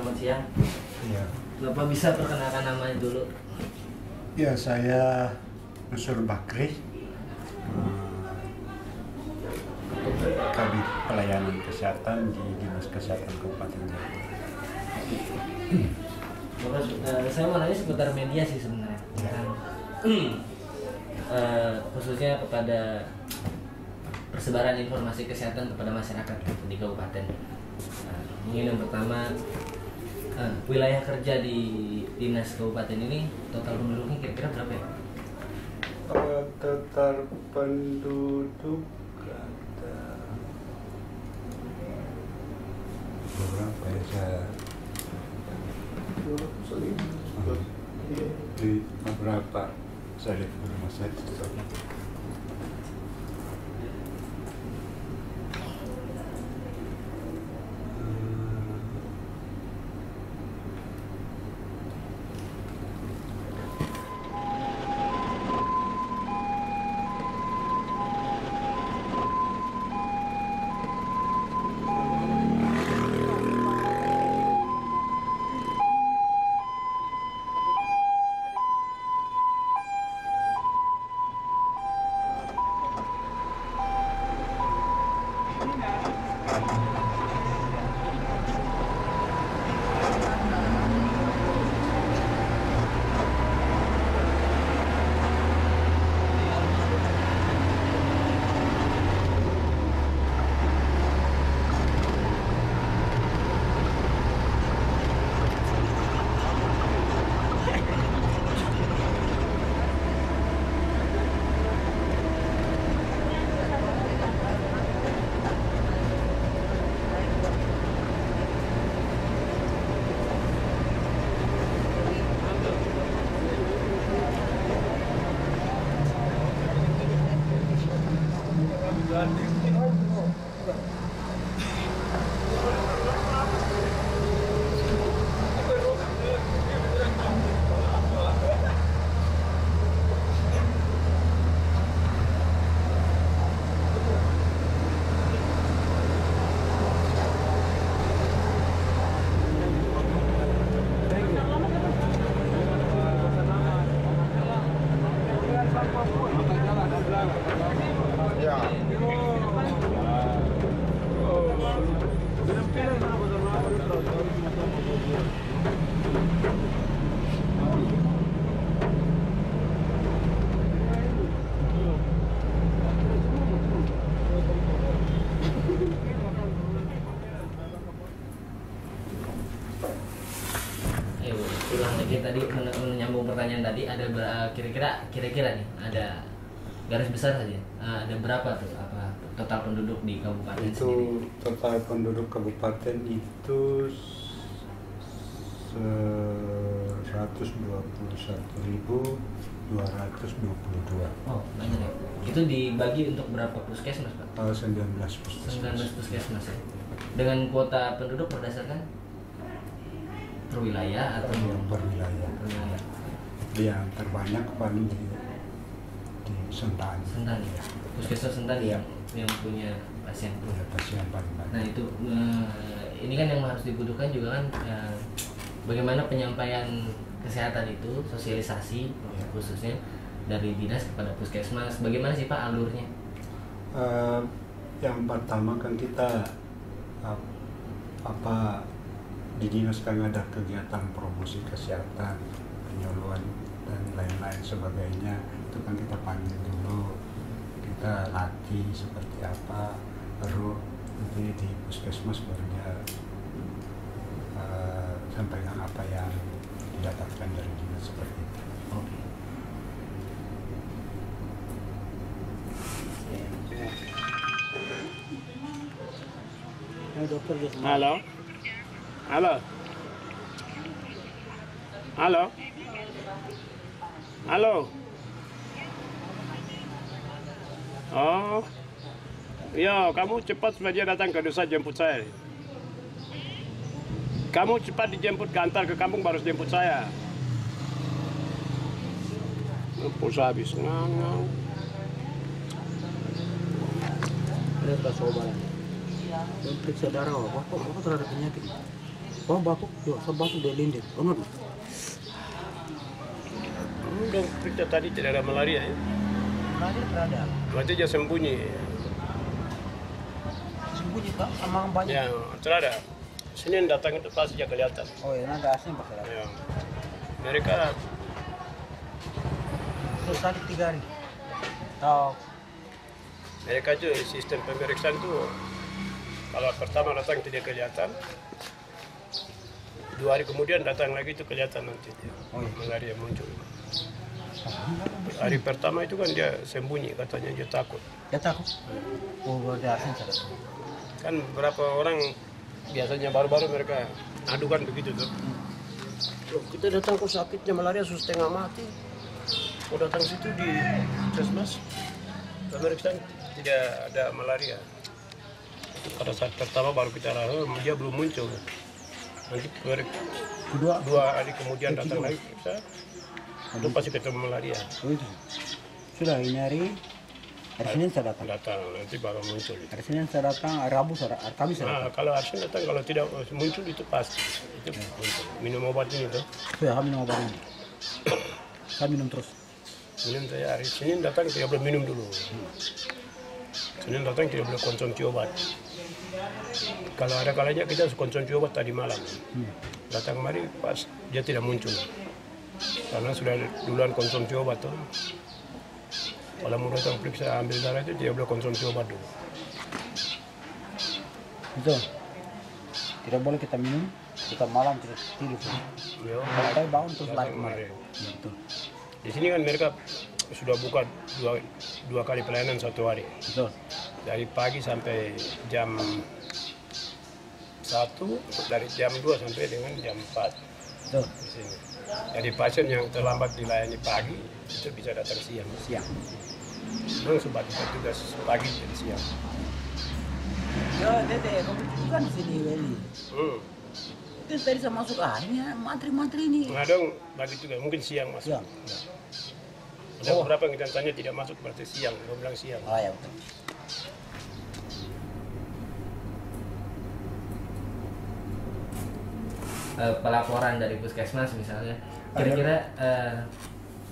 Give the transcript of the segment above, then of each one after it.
selamat siang. Iya. Bapak bisa perkenalkan namanya dulu? Ya, saya Nusur Bakri, Kabid Pelayanan Kesehatan di Dinas Kesehatan Kabupaten Jayapura. Bapak, saya mau nanya seputar media sih sebenarnya. Ya. Khususnya kepada persebaran informasi kesehatan kepada masyarakat di kabupaten. Mungkin yang pertama, wilayah kerja di dinas kabupaten ini total penduduknya kira-kira berapa ya? Total penduduk ada berapa ya, saya di beberapa saya lihat di rumah saya tetap. Ulang lagi tadi menyambung pertanyaan tadi, ada kira-kira nih ada garis besar saja, ada berapa tuh total penduduk di kabupaten Itu sendiri? total penduduk kabupaten itu 121.222. Oh, banyak ya. Itu dibagi untuk berapa puskesmas, Pak? 19 puskesmas. 19 puskesmas ya. Dengan kuota penduduk berdasarkan per wilayah atau Yang berwilayah. per wilayah? Yang terbanyak paling di Sentani. Sentani ya. Puskesmas Sentani Iya. yang punya pasien. Ya, pasien paling Nah banyak. itu ini kan yang harus dibutuhkan juga kan, bagaimana penyampaian kesehatan itu, sosialisasi khususnya dari dinas kepada puskesmas. Bagaimana sih Pak alurnya? Yang pertama kan kita di dinas kan ada kegiatan promosi kesehatan, penyuluhan dan lain-lain sebagainya. Itu kan kita panggil dulu, kita latih seperti apa, baru nanti di puskesmas baru dia sampaikan apa yang didapatkan dari dinas seperti itu. Oke. Halo. Halo. Halo. Halo. Oh. Ya, kamu cepat saja datang ke desa jemput saya. Kamu cepat dijemput ke antar ke kampung baru jemput saya. Pulsa habis. Ngang. Ini tak coba. Dan periksa darah apa? Kok terhadap penyakit? Oh, batuk, yo, saya batuk dari linden. Benar. Udah periksa tadi tidak ada malaria ya. Malaria terada. Berarti dia sembunyi. Sembunyi Pak, sama banyak. Ya, terada. Senin datang itu pasti dia kelihatan. Oh ya, nanti asing Pak. Ya. Mereka Terus tadi 3 hari. Tahu. mereka itu sistem pemeriksaan itu kalau pertama datang tidak kelihatan, 2 hari kemudian datang lagi itu kelihatan nanti dia. Oh, iya. Malaria muncul. Hari pertama itu kan dia sembunyi, katanya dia takut. Ya takut. Oh, berarti asing saya. Kan beberapa orang biasanya baru-baru mereka adukan begitu tuh. Loh, kita datang kok sakitnya malaria sudah setengah mati. Mau datang situ di puskesmas, pemeriksaan tidak ada malaria. Pada saat pertama baru kita rasa dia belum muncul. Nanti Kedua. 2 hari kemudian datang lagi periksa, itu pasti ketemu malaria. Oh, itu. Sudah ini hari Senin saya datang. Datang nanti baru muncul. Hari Senin saya datang, hari Rabu saya datang, hari Kamis saya datang. Nah, kalau Arsen datang kalau tidak muncul itu pasti itu muncul. Minum obat ini tuh. Saya minum obat ini. Saya minum terus. Minum saya hari Senin datang tidak boleh minum dulu. Senin datang tidak boleh konsumsi obat. Kalau ada kalanya kita konsumsi obat tadi malam. Datang mari pas dia tidak muncul. Karena sudah duluan konsumsi obat tuh. Kalau mau datang periksa ambil darah itu dia boleh konsumsi obat dulu. Betul. Tidak boleh kita minum, kita malam terus tidur. Ya, Sampai bangun terus lari datang kemarin. mari. Ya, betul. Di sini kan mereka sudah buka dua kali pelayanan 1 hari. Betul. Dari pagi sampai jam 1, dari jam 2 sampai dengan jam 4 Betul. di sini. Jadi pasien yang terlambat dilayani pagi itu bisa datang siang. Siang. Memang sebab tugas pagi dan siang. Ya, Dede, kamu juga di sini, Weli. Itu tadi saya masuk akhirnya mantri-mantri ini. Nah dong, bagi juga mungkin siang masuk. Siang. Ada beberapa yang kita tanya tidak masuk berarti siang, dia bilang siang. Oh ya betul. Pelaporan dari puskesmas misalnya, kira-kira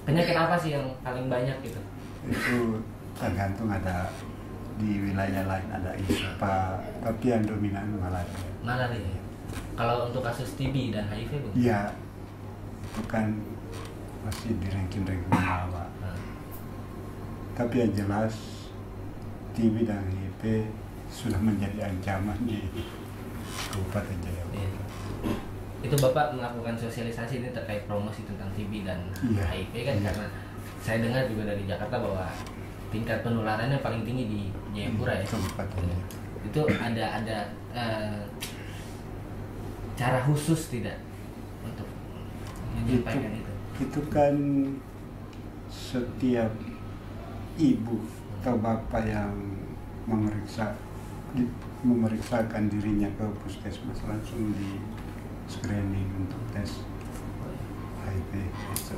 penyakit apa sih yang paling banyak gitu? Itu tergantung, ada di wilayah lain ada ISPA, tapi yang dominan malaria. Malaria. Kalau untuk kasus TB dan HIV bu? Iya, bukan masih di ranking-ranking bawah. Tapi yang jelas TB dan HIV sudah menjadi ancaman di Kabupaten Jayapura. Iya. Itu Bapak melakukan sosialisasi ini terkait promosi tentang TB dan Iya. HIV kan, karena saya dengar juga dari Jakarta bahwa tingkat penularannya paling tinggi di Jayapura ya. Kabupaten Jayapura. Itu ada cara khusus tidak untuk menyampaikan itu? Itu kan setiap ibu atau bapak yang memeriksakan dirinya ke puskesmas langsung di screening untuk tes HIV etc.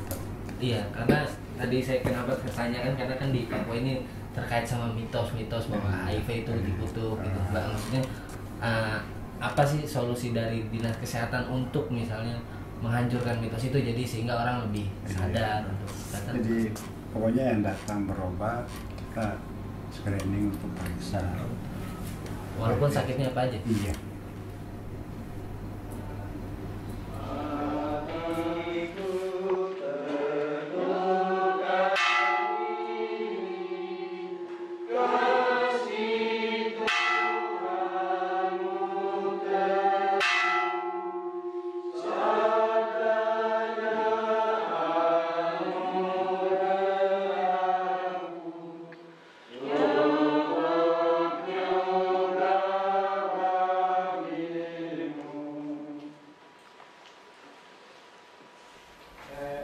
Iya, karena tadi saya kenapa pertanyaan karena kan di Papua ini terkait sama mitos-mitos bahwa HIV itu dikutuk gitu, Mbak. Maksudnya apa sih solusi dari dinas kesehatan untuk misalnya menghancurkan mitos itu jadi sehingga orang lebih sadar untuk datang? Jadi pokoknya yang datang berobat kita screening untuk periksa. Walaupun sakitnya apa aja? Iya.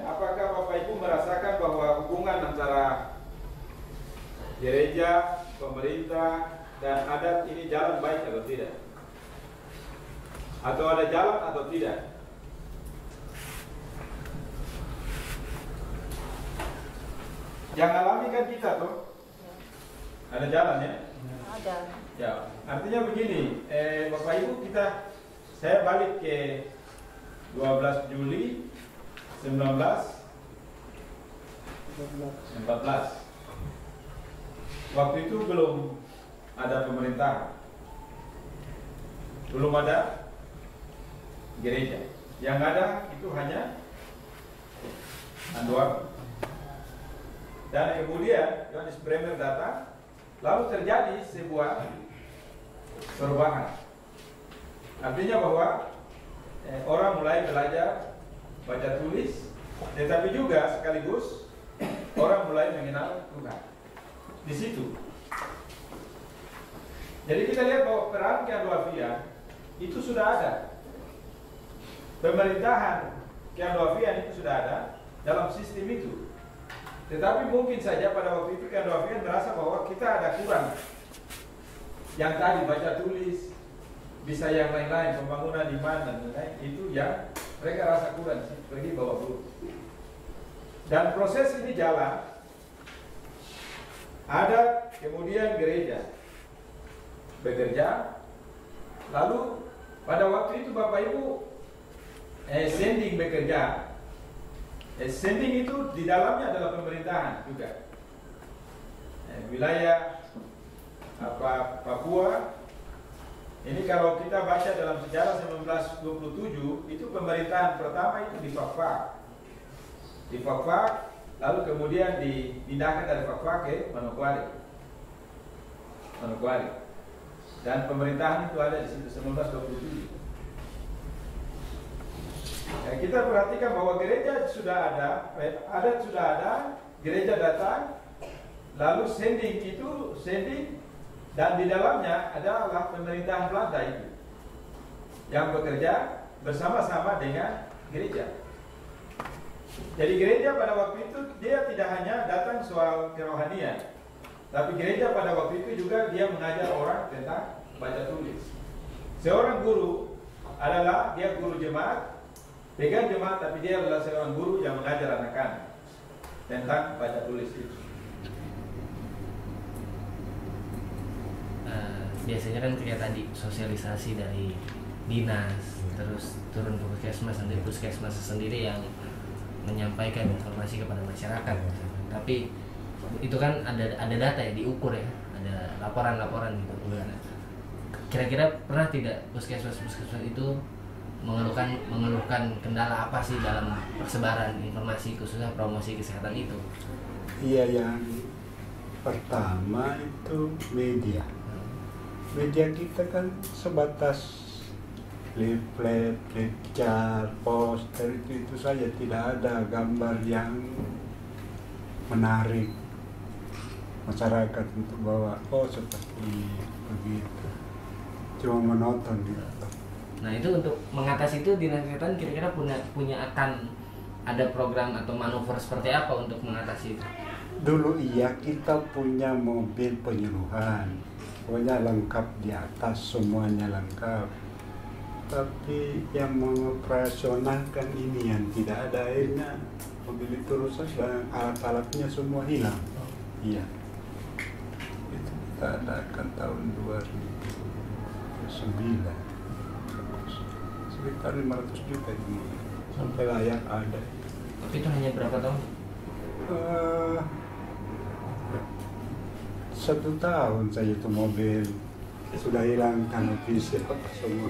Apakah Bapak Ibu merasakan bahwa hubungan antara gereja, pemerintah, dan adat ini jalan baik atau tidak? Atau ada jalan atau tidak? Yang alami kan kita tuh, ada jalan ya? Ada. Ya, artinya begini, Bapak Ibu kita saya balik ke 12 Juli 1914. Waktu itu belum ada pemerintah, belum ada gereja. Yang ada itu hanya Andoan. Dan kemudian Johannes Bremer datang, lalu terjadi sebuah perubahan. Artinya bahwa orang mulai belajar baca tulis, tetapi juga sekaligus orang mulai mengenal Tuhan. Di situ. Jadi kita lihat bahwa peran keandoafian itu sudah ada. Pemerintahan keandoafian itu sudah ada dalam sistem itu. Tetapi mungkin saja pada waktu itu keandoafian merasa bahwa kita ada kurang. Yang tadi baca tulis, bisa yang lain-lain, pembangunan iman dan lain-lain, itu yang mereka rasa kurang, pergi bawa dulu. Dan proses ini jalan, ada kemudian gereja bekerja, lalu pada waktu itu Bapak Ibu sending bekerja. Sending itu di dalamnya adalah pemerintahan juga. Wilayah Papua. Ini kalau kita baca dalam sejarah 1927, itu pemerintahan pertama itu di Fafak. Di Fafak, lalu kemudian dipindahkan dari Fafak ke Manokwari. Dan pemerintahan itu ada di situ 1927. Kita perhatikan bahwa gereja sudah ada, adat sudah ada, gereja datang, lalu sending dan di dalamnya adalah pemerintahan Belanda itu yang bekerja bersama-sama dengan gereja. Jadi gereja pada waktu itu dia tidak hanya datang soal kerohanian, tapi gereja pada waktu itu juga dia mengajar orang tentang baca tulis. Seorang guru adalah dia guru jemaat, pegang jemaat, tapi dia adalah seorang guru yang mengajar anak-anak tentang baca tulis itu. Biasanya kan kayak tadi sosialisasi dari dinas, terus turun ke puskesmas, nanti puskesmas sendiri yang menyampaikan informasi kepada masyarakat. Tapi itu kan ada data ya, diukur ya, ada laporan gitu. Kira-kira pernah tidak puskesmas itu mengeluhkan kendala apa sih dalam persebaran informasi khususnya promosi kesehatan itu? Iya, yang pertama itu media. Media kita kan sebatas leaflet, lecture, poster itu saja, tidak ada gambar yang menarik masyarakat untuk bawa seperti begitu. Cuma menonton gitu. Nah itu untuk mengatasi itu dinas kesehatan kira-kira punya akan ada program atau manuver seperti apa untuk mengatasi itu? Dulu iya kita punya mobil penyuluhan, pokoknya lengkap di atas, semuanya lengkap. Tapi yang mengoperasionalkan ini yang tidak ada, akhirnya mobil itu rusak dan alat-alatnya semua hilang. Iya, itu kita adakan tahun 2009. Sekitar 500 juta itu sampai layak ada. Tapi itu hanya berapa tahun? 1 tahun saja itu mobil sudah hilang kanopi apa semua.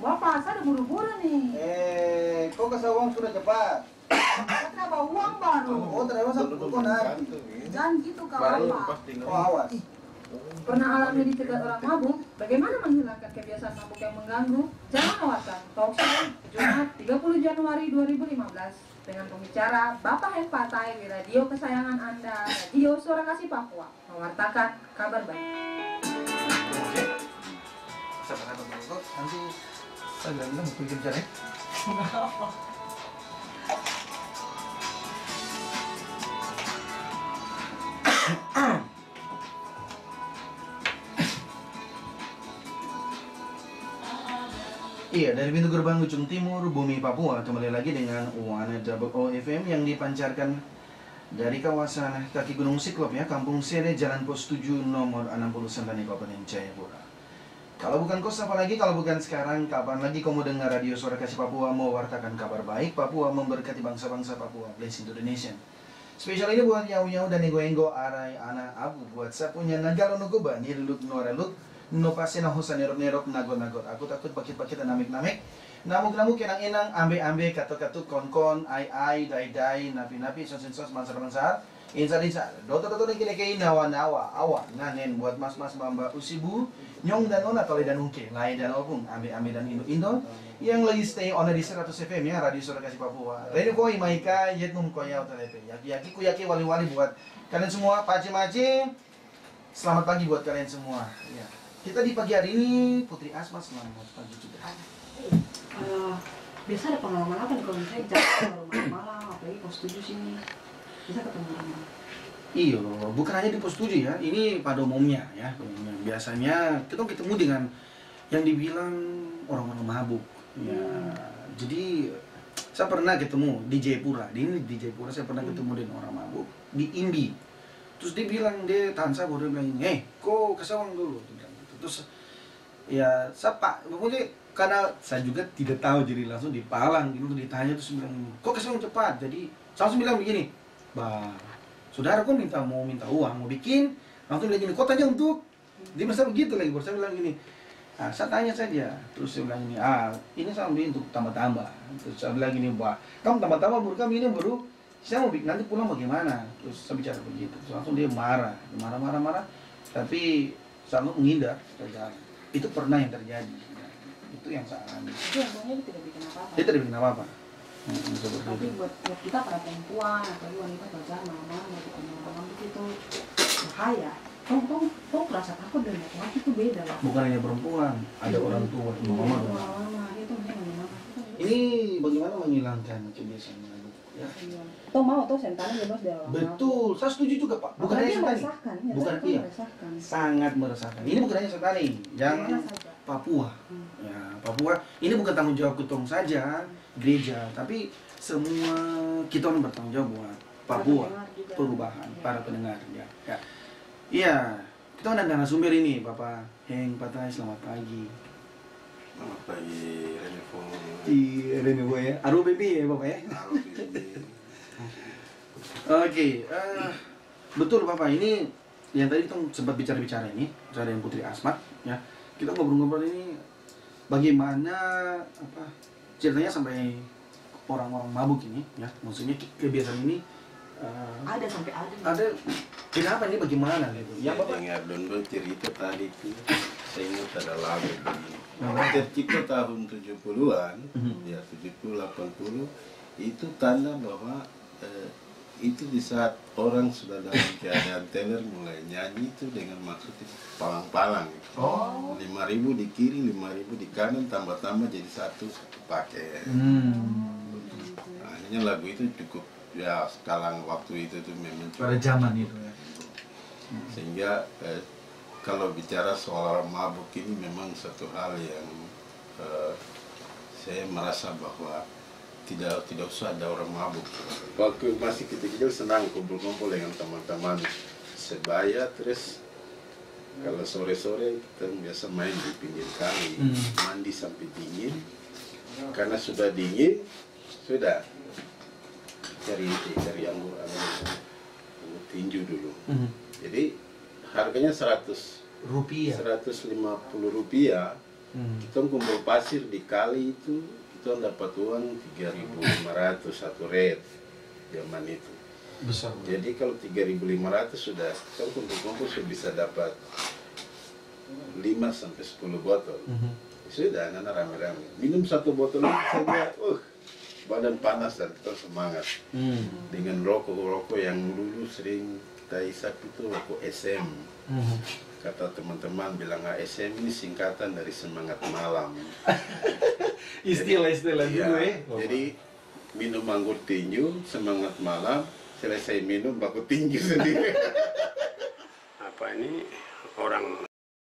Bapak, saya udah buru-buru nih. Kok kasih uang sudah cepat? Saya bawa uang baru. Oh, ternyata satu kok nanti. Jangan gitu kau Bapak. Oh, awas. Pernah alami dicegat orang mabuk? Bagaimana menghilangkan kebiasaan mabuk yang mengganggu? Jangan lewatkan Talkshow Jumat 30 Januari 2015 dengan pembicara Bapak Heng Patai di radio kesayangan Anda, Radio Suara Kasih Papua, mewartakan kabar baik. Nanti saya bilang mau pergi bicara ya. Iya, dari pintu gerbang ujung timur Bumi Papua kembali lagi dengan Wana Double FM yang dipancarkan dari kawasan kaki Gunung Siklop ya, Kampung Sere, Jalan Pos 7 nomor 69 di Kabupaten Jayapura. Kalau bukan kos apa lagi, kalau bukan sekarang, kapan lagi kamu dengar Radio Suara Kasih Papua mewartakan kabar baik Papua memberkati bangsa-bangsa Papua, blessing to the nation. Spesial ini buat Yau-Yau dan Ego-Ego Arai Anak Abu, buat sapunya Nagalo Nukuba, Niruluk Nuareluk, no pase na hosa nerok-nerok nagot-nagot aku takut pakit-pakit dan namik-namik namuk-namuk kenang-enang ambe-ambe katuk-katuk kon-kon ai-ai dai-dai napi-napi sos-sos mansar-mansar insar-insar doto-doto kini-kini nawa-nawa awa nganen buat mas-mas mamba usibu nyong dan nona tole dan ungke lai dan opung ambe-ambe dan indo-indo yang lagi stay on di 100 FM ya Radio Suara Kasih Papua radio koi maika yetnum koyau telepe yaki kuyaki wali-wali buat kalian semua pace-mace selamat pagi buat kalian semua ya. Kita di pagi hari ini Putri Asma selamat pagi juga. Biasa ada pengalaman apa nih kalau misalnya jalan malam-malam, apalagi pos 7 sini bisa ketemu orang. Iya, bukan hanya di pos 7 ya, ini pada umumnya ya. Biasanya kita ketemu dengan yang dibilang orang-orang mabuk. Ya, jadi saya pernah ketemu di Jayapura. Di Jayapura saya pernah ketemu dengan orang mabuk di Imbi. Terus dia bilang dia tahan saya, dia bilang, kok kesawang dulu. Terus ya sapa pokoknya karena saya juga tidak tahu jadi langsung dipalang gitu ditanya terus bilang kok kesel cepat jadi saya langsung bilang begini bah saudara kok mau minta uang mau bikin langsung bilang gini kok tanya untuk dia masa begitu lagi baru saya bilang gini saya tanya saja terus saya bilang gini ini saya beli untuk tambah-tambah terus saya bilang gini bah kamu tambah-tambah baru kami ini baru saya mau bikin nanti pulang bagaimana terus saya bicara begitu terus langsung dia marah tapi selalu menghindar kerjaan. Itu pernah yang terjadi. Itu yang saya alami. Itu yang dia tidak bikin apa-apa. Dia tidak bikin apa-apa. Tapi buat kita para perempuan atau wanita pacaran malam-malam ketemu orang itu bahaya. Kau rasa takut dan laki-laki itu beda lah. Bukan hanya perempuan, ada orang tua, mama. Itu bagaimana? Ini bagaimana menghilangkan kebiasaan mabuk? Ya. Toh mau sentana bebas dari orang. Betul, saya setuju juga Pak. Bukan hanya sentani. Bukan iya. Sangat meresahkan. Ini bukan hanya sentani, yang Papua. Ya, Papua. Ini bukan tanggung jawab ketong saja, gereja, tapi semua kita orang bertanggung jawab buat Papua, perubahan, para pendengar. Ya. Iya, kita ada narasumber ini, Bapak Heng Patai. Selamat pagi. Selamat pagi, Renifo. Renifo ya. Aru baby ya Bapak ya. Aru baby. Oke, betul Bapak, ini yang tadi kita sempat bicara-bicara ini, bicara dengan Putri Asmat ya. Kita ngobrol-ngobrol ini bagaimana ceritanya sampai orang-orang mabuk ini ya. Maksudnya kebiasaan ini ada sampai ada. Ada kenapa ini bagaimana gitu. Ya, Bapak dengar dulu cerita tadi itu. Saya ingat ada lagu begini. Tercipta tahun 70-an, ya 70 80 itu tanda bahwa itu di saat orang sudah dalam keadaan teler mulai nyanyi itu dengan maksud palang-palang. 5.000 di kiri, 5.000 di kanan, tambah-tambah jadi satu paket. Akhirnya lagu itu cukup ya sekarang waktu itu tuh memang pada zaman itu ya. Sehingga kalau bicara soal mabuk ini memang satu hal yang saya merasa bahwa tidak usah ada orang mabuk. Waktu masih kecil senang kumpul-kumpul dengan teman-teman sebaya, terus kalau sore-sore kita biasa main di pinggir kali, mandi sampai dingin. Karena sudah dingin, sudah cari anggur tinju dulu. Jadi harganya 150 rupiah Kita kumpul pasir di kali itu, kita dapat uang 3.500 satu red zaman itu. Besar. Jadi kalau 3.500 sudah, kita kumpul-kumpul sudah bisa dapat 5 sampai 10 botol. Sudah, anak rame-rame. Minum satu botol itu saja, badan panas dan kita semangat. Dengan rokok-rokok yang dulu sering kita isap itu rokok SM. Kata teman-teman bilang ASM ini singkatan dari semangat malam. Istilah-istilah dulu ya. Jadi minum anggur tinju, semangat malam, selesai minum baku tinju sendiri. Apa ini orang